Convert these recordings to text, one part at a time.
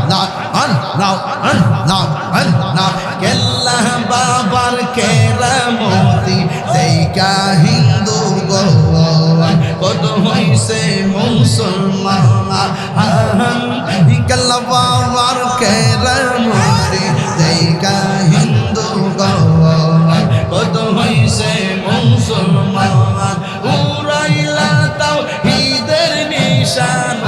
না কেল্লা বাবার কেরামতি দেখা হিন্দু গো কত হইছে মুসলমান কেল্লা বাবার কেরামতি দেখা হিন্দু গো কত হইছে মুসলমান উড়াইলা তাওহীদের নিশান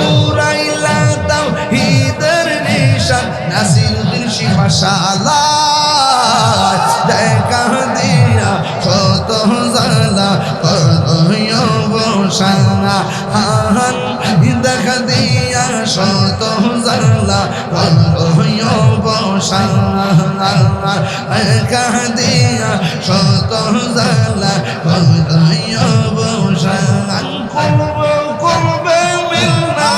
উড়াইলা তাওহীদের নিশান নাসিরুদ্দিন শিফাশালাহ দেখা দিয়া কত জালা বসানা দেখা দিয়া শত জালা বসানা দেখা দিয়া শত জালা বসানা করবে মিলনা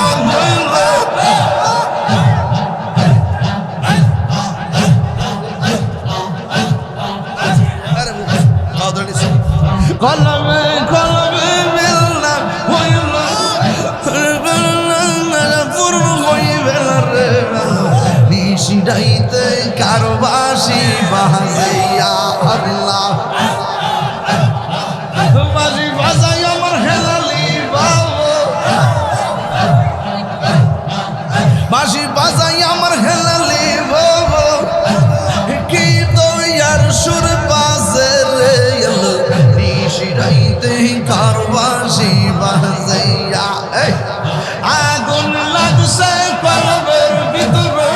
কলমে কলমে মিলনা হইল পূর্ণ হইবে রে নিশিরাইতে কারবাসি বাজাইয়া আল্লাহ বাজি বাজাই আমার হেলালি বাবু বাজি বাজাই আমার হেলালি বাবু কি তো ইয়ার সুর বাজে রে নিশিরাইতে কারবাসি বাজাইয়া আগুন লাগছে কলবের ভিতরে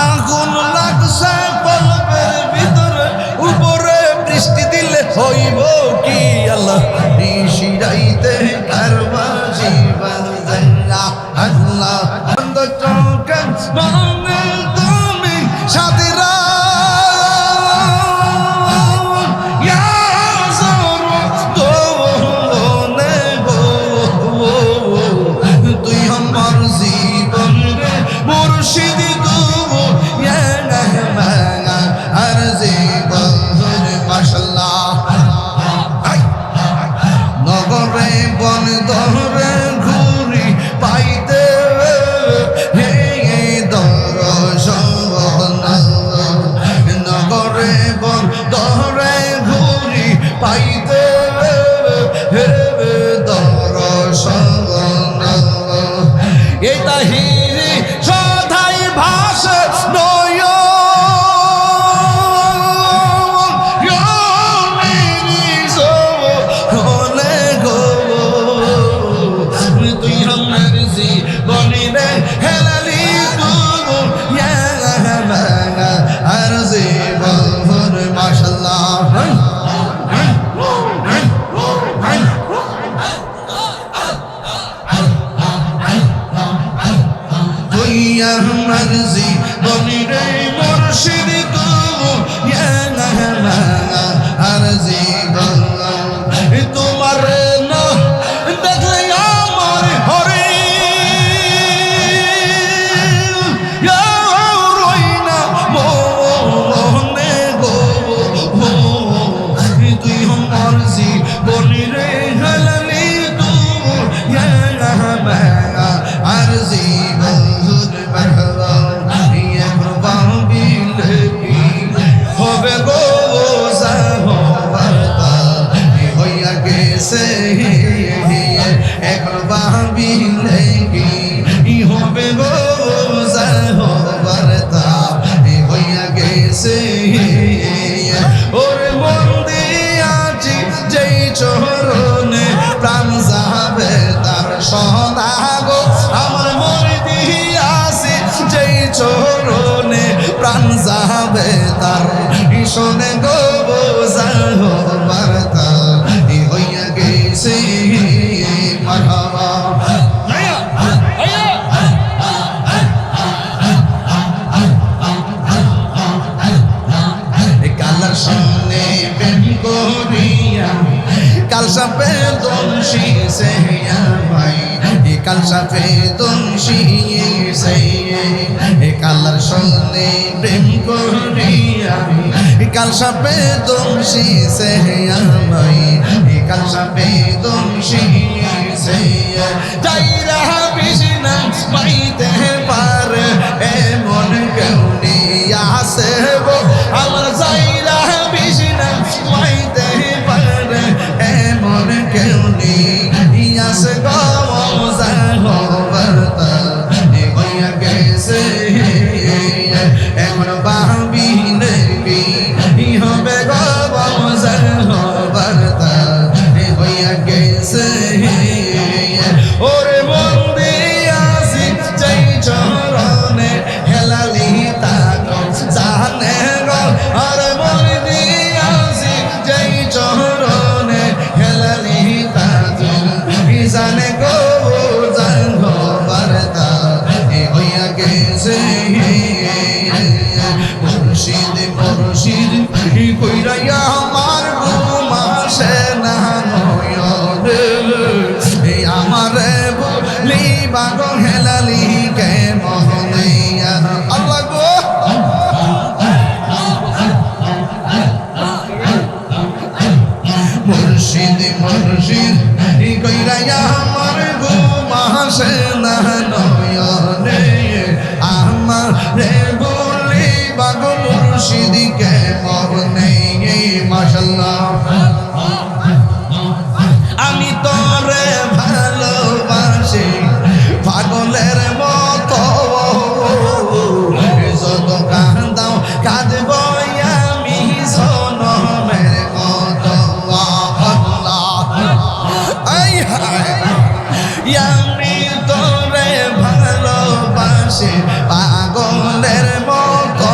আগুন লাগছে কলবের ভিতরে উপরে বৃষ্টি দিলে হইব কি আল্লাহ নিশিরাইতে কারবাসি বাজাইয়া আল্লাহ বন্ধ চোখে মনে তুমি সাথীরা মর্জি বনি রে মুর্শিদ তবু আরজি তোমার না দেখলে আমার হরে রইনা মনে গো তুই মর্জি বনি রে হালালি তবু আরজি হবে গো হইয়া গেছে এখন ভাবিলে কি হবে গো বার্তা হইয়া গেছে ওরে মন দিয়াছি যেই চরণে প্রাণ যাবে তার সদা গো আমার মন দিয়াছি যেই চরণে প্রাণ যাবে তার শোনে গো বার্তা হইয়া গেছে মারহাবা কালার সামনে প্রেম করিয়া কাল সাপে দোষী সে ভাই কাল সাপে দোষী সে কালার সামনে প্রেম করিয়া কাল সাপে দোষী সে ভাই কাল সাপে দোষী সে যাইরা বিষ্ণা পাইতে পারে এমন কেউ আছে গো আমার যাইরা বিষ্ণা পাইতে পারে এমন কেউ আছে গো জাহবরতা হইয়া গেছে এখন ভাবি নেবি হবে গো জাহবরতা হইয়া গেছে ওরে বন্দি আসি চাই চরণে হেলালি তাকো জানে গো আরে বন্দি আসি চাই চরণে হেলালি তাকো জানে গো জাহবরতা হইয়া গেছে মুর্শিদ মুর্শিদ কইরা আমার ঘুমাসে না নয়নে আমারে বলি বাগো হেলালি কে মোহনিয়া আল্লাহ গো মুর্শিদ মুর্শিদ কইরা আমার ঘুমাসে না নয়নে আমারে বলি বাগো মুর্শিদ কে মোহনিয়া মাশাআল্লাহ আমি তোরে ভালোবাসি পাগলের মতো যত কাঁদাও কাঁদব আমি জনমের মতো আমি তোরে ভালোবাসি পাগলের মতো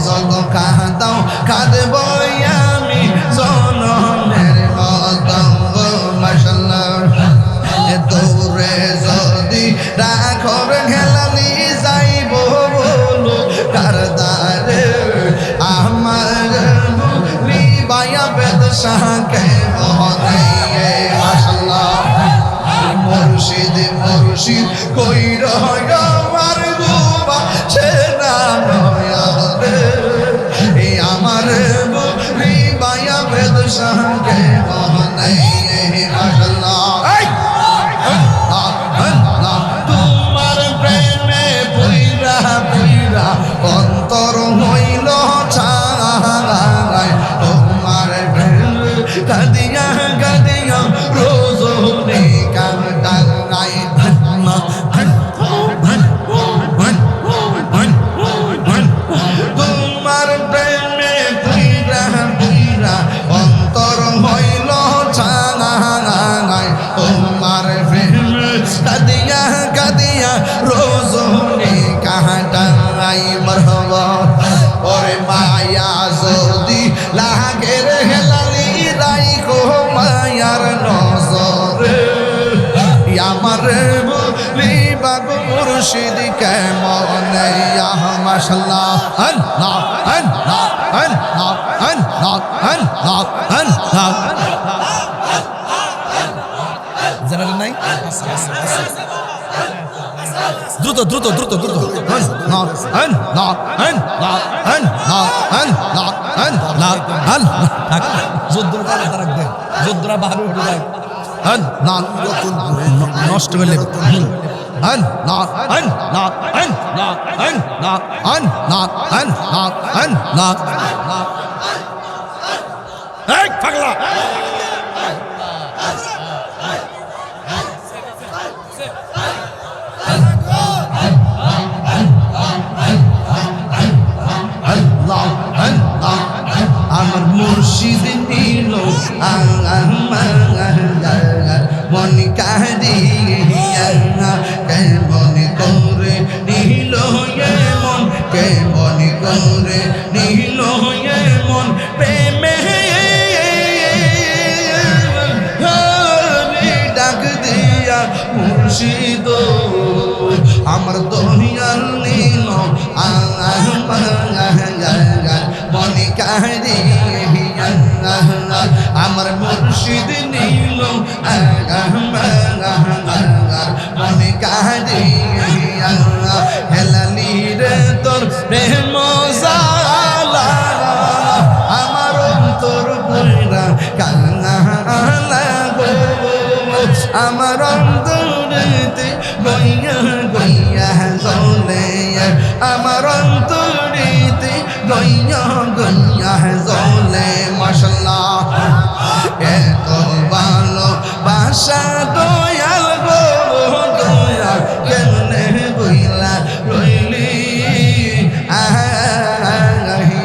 যত কাঁদাও কাঁদব আমি জনমের মতো মাশাআল্লাহ দৌড়ে যদি রাখর হেলালি যাইব বলো কারদারে আমার রিবায়া বেদশাকে মহনে মাশাআল্লাহ মুর্শিদ মুর্শিদ কইর আমার গুবা সে না নয়রে আমার রিবায়া বেদশাকে মহনে মাশাআল্লাহ তোমার প্রেমে পুইরা পুইরা অন্তর হইল ছাই তোমার প্রেমে কাঁদিয়া কাঁদিয়া রোজনে কাঁদাই তোমার প্রেমে পুইরা পুইরা অন্তর হইল ছাই তোমার প্রেমে কাঁদিয়া কাঁদিয়া রোজনে কাঁদাই মারহাবা ওরে মায়া যদি লাগে রে হেলালি রাইখো মায়ার নজরে আমার বলি বাগো মুর্শিদ কেমন মাশাআল্লাহ আল্লাহ আল্লাহ আল্লাহ আল্লাহ আল্লাহ আল্লাহ জানেন নাই দ্রুত দ্রুত দ্রুত দ্রুত যোদ্ধরা বাহারে উঠে যায় নষ্ট করলে পাগলা আমার মুর্শিদ নিল মন কাঁদিয়া কেমন করে নিল মন কেমন করে নিল মন প্রেমে ডাক দিয়া মুর্শিদ আমার দহিয়ার নীল মন কাঁদিয়া আমার মুর্শিদ নীল মন কাঁদিয়া হেলালি রে তোর প্রেম জালা আমার অন্তর পুরা কান্না লাগো আমার অন্তরেতে গইয়া গইয়া জ্বলে আমার অন্তরেতে গইয়া গইয়া জ্বলে মাশাআল্লাহ এত ভালো বাসা দয়াল গো দয়াল কেমনে বইলা রইলি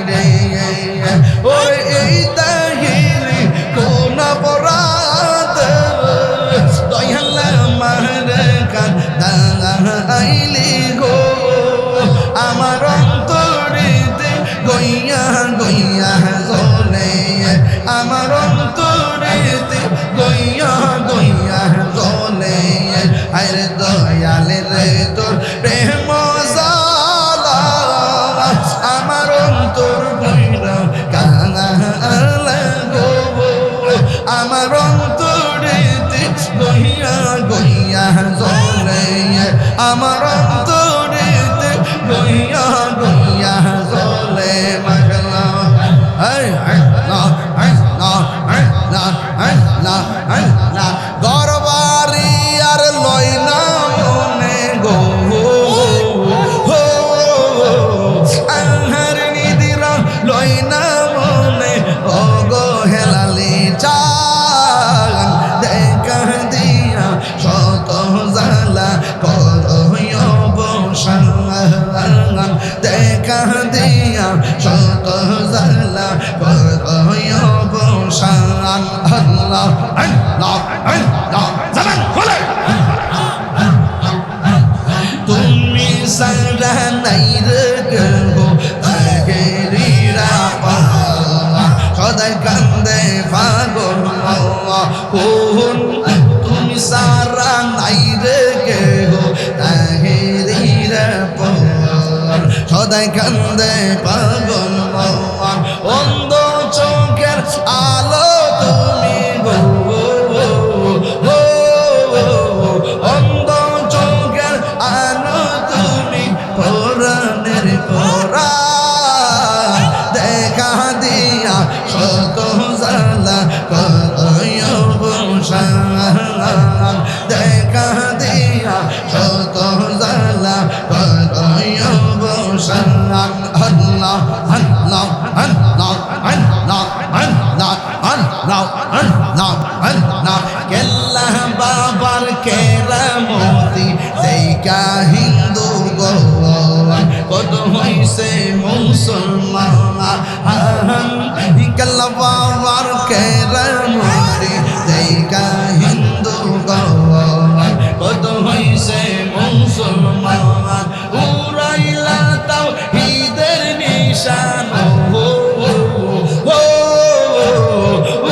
রে ওরে এই তাহিরি কোন অপরাধ দয়াল আমার কাঁদাইলি গো আমার অন্তরেতে গইয়া গইয়া জ্বলে আমার অন্তরেতে গইয়া গইয়া জ্বলে আরে দয়াল রে তোর প্রেম জালা আমার অন্তর বইরা কাঙালা গো আমার অন্তরেতে গইয়া গইয়া জ্বলে আমার অন্তরেতে গইয়া গইয়া জ্বলে মাশাআল্লাহ দরবারি আর লয় না মনে গো আহার নিদিরা লয় না মনে ও গো হেলালি চান দেখা দিয়া শত জালা করয় বসান দেখা দিয়া শত জালা করয় বসান আল্লাহ আল্লাহ আল্লাহ জামান বলে তুমি সারা নাই রে গো আগেরিরা পাওয়া সদাই কান্দে পাগল কোন তুমি সারা নাই রে গো আগেরিরা পাওয়া সদাই কান্দে পাগল অন্ধ চোখের আলো তুমি গো অন্ধ চোখের আলো তুমি পরাণের পরা দেখা দিয়া শত জালা করয় বসান দেখা দিয়া শত জালা করয় বসান আল্লাহ আল্লাহ আল্লাহ আল্লাহ আল্লাহ আল্লাহ আল্লাহ আল্লাহ কেল্লা বাবার কেরামতি দেখা হিন্দু গো কত হইছে মুসলমান কেল্লা বাবার কেরামতি দেখা হিন্দু গো কত হইছে মুসলমান উড়াইলা তাও ঈদের নিশান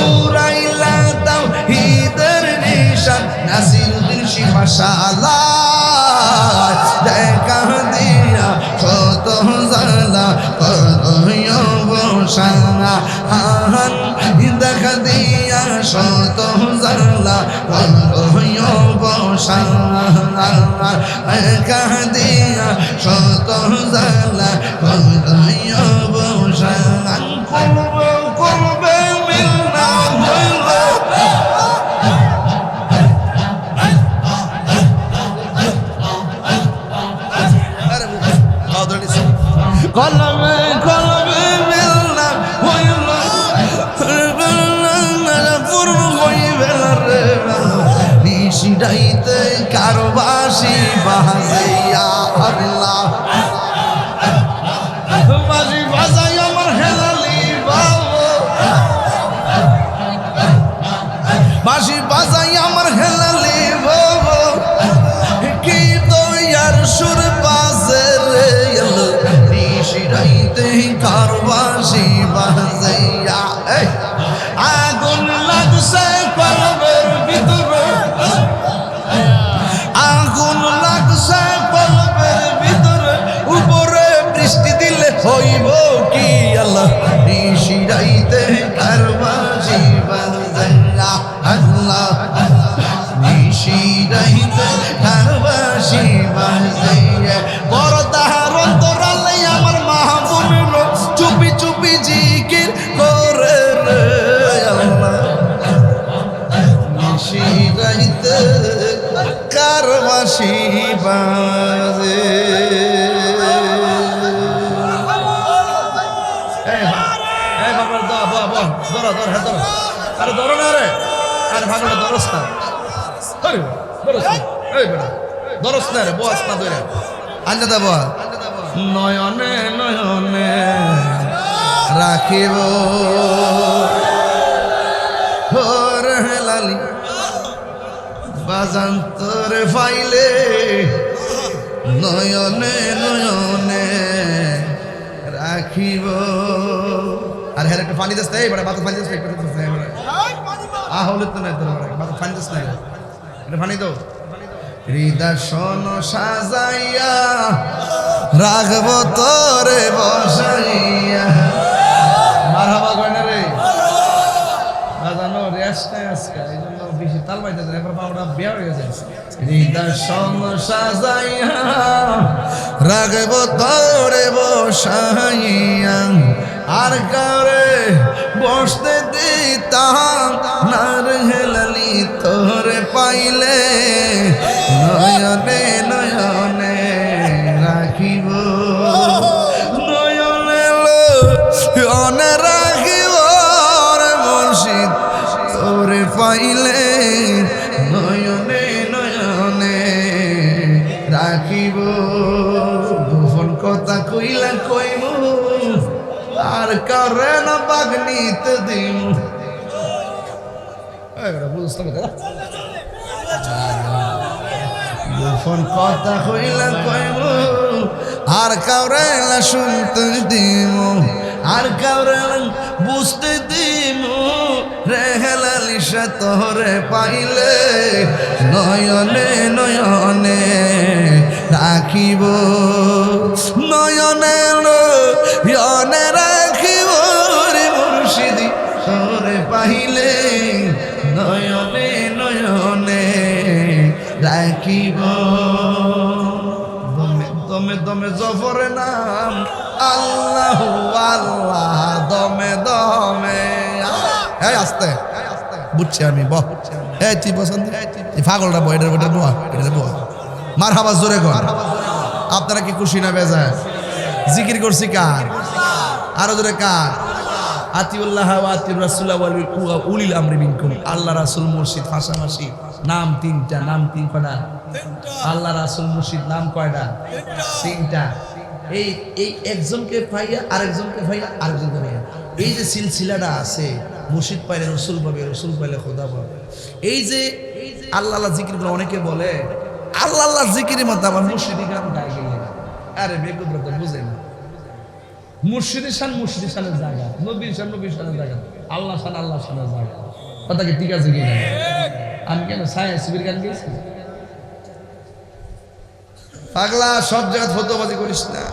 উড়াইলা তাও ঈদের নিশান নাসিরুদ্দিন শিফাশালায় দেখা দিয়া শত জালা করয় বসানা হান দেখা দিয়া শত জালা করয় বসানা দেখা দিয়া শত জালা করয় বসানা করবে করবে মিলনা হইল কলমে কলমে মিলনা হইল পূর্ব হইবে রে নিশিডাইতে কারবাসি বাজাইয়া আল্লাহ বাজি বাজাই আমার হেলালি বাবু বাজি বাজাই আমার হেলালি বাবু কি দয়ার সুর বাজে রে নিশিডাইতে কারবাসি বাজাইয়া আগুন লাগছে কলবের ভিতরে আগুন লাগছে কলবের ভিতরে উপরে বৃষ্টি দিলে হইব কি আল্লাহ নিশিরাইতে কারবাসি বাজাইয়া আল্লাহ নিশিরাইতে কারবাসি বাজাইয়া পরদার অন্তরালে আমার মাহবুব চুপি চুপি জিকির করে রে আল্লাহ নিশিরাইতে রাইতে কার বাঁশি বাজে। এই বাবা ধরো আরে ধরো না রে, আরে ভাগটা ধরস না, ধরস না রে, বস না ধরে আনতে দেব। নয়নে নয়নে রাখিব লালি বাজান তোরে ফাইলে, নয়নে নয়নে রাখিব। আর হ্যাঁ একটা পানি দিস, এইবারে বাতা পানি দিস, হলে তো নাই তোর বাতা পানি দিস, নাই এটা পানি দাও। হৃদয় শোন সাজাইয়া রাখব তোরে বসাইয়া। মারহাবা কয় না রে বাজানো, রেস্ট নাই আজকে, এই জন্য বেশি তাল পাইতেছে, এখন পাউডার বিয়া হয়ে যাচ্ছে। হৃদয় শোন সাজাইয়া রাখব তোরে বসাইয়া, আর কারে বসতে দিতাম না রে লালি তোরে পাইলে, নয়নে নয়নে রাখিব, নয়নে নয়নে রাখিব রে মুর্শিদ তোরে পাইলে, নয়নে নয়নে রাখিব। গোপন কথা কইলা কইব, আর কারে না বাগনিত দিম। গোপন কথা কইলা কইব, আর কারে না শুনতে দিম, আর কারে বুঝতে দিম রে লালিশা তোরে পাইলে, নয়নে নয়নে রাখিব, নয়নে নয়নে রাখিব রে মুর্শিদি তোরে পাইলে, নয়নে নয়নে রাখিব। দমে দমে দমে জফরে নাম আল্লাহ আল্লাহ, দমে দমে। এই আস্তে বুঝছি আমি, বহ এই তুই পছন্দ, এই পাগলটা বহ, এটার বহ, এটার বহ। মার হাবা জোরে কর। আপনারা কি খুশি না বেজায়? জিকির করছি কার? আরো জোরে কার? আতিউল্লাহ ওয়া আতিউর রাসূলা ওয়া উলিল আমরি মিনকুম। আল্লাহ রাসূল মুর্শিদ পাশাপাশি, নাম তিনটা, নাম তিন কয়টা? আল্লাহ রাসূল মুর্শিদ নাম কয়টা? তিনটা। এই এই একজনকে পাইয়া আরেকজনকে পাইয়া আরেকজনকে পাইয়া, এই যে সিলসিলাটা আছে, মুর্শিদ পাইলে রসুল পাবে, রসুল পাইলে খোদা পাবে। এই যে আল্লাহ আল্লাহ জিকিরগুলো অনেকে বলে আল্লাহ আল্লাহ জিকিরের মধ্যে আবার মুর্শিদি গান গাই গেলে, আরে বেকুব বুঝে না। মুর্শিদের শান মুর্শিদের শানের জায়গা, নবীর শান নবীর শানের জায়গা, আল্লাহ শান আল্লাহ শানের জায়গা। কথা কি ঠিক আছে কি না? আমি কেন সায়েন্স গান গেছি? পাগলা সব জায়গা ফতোয়াবাজি করিস না।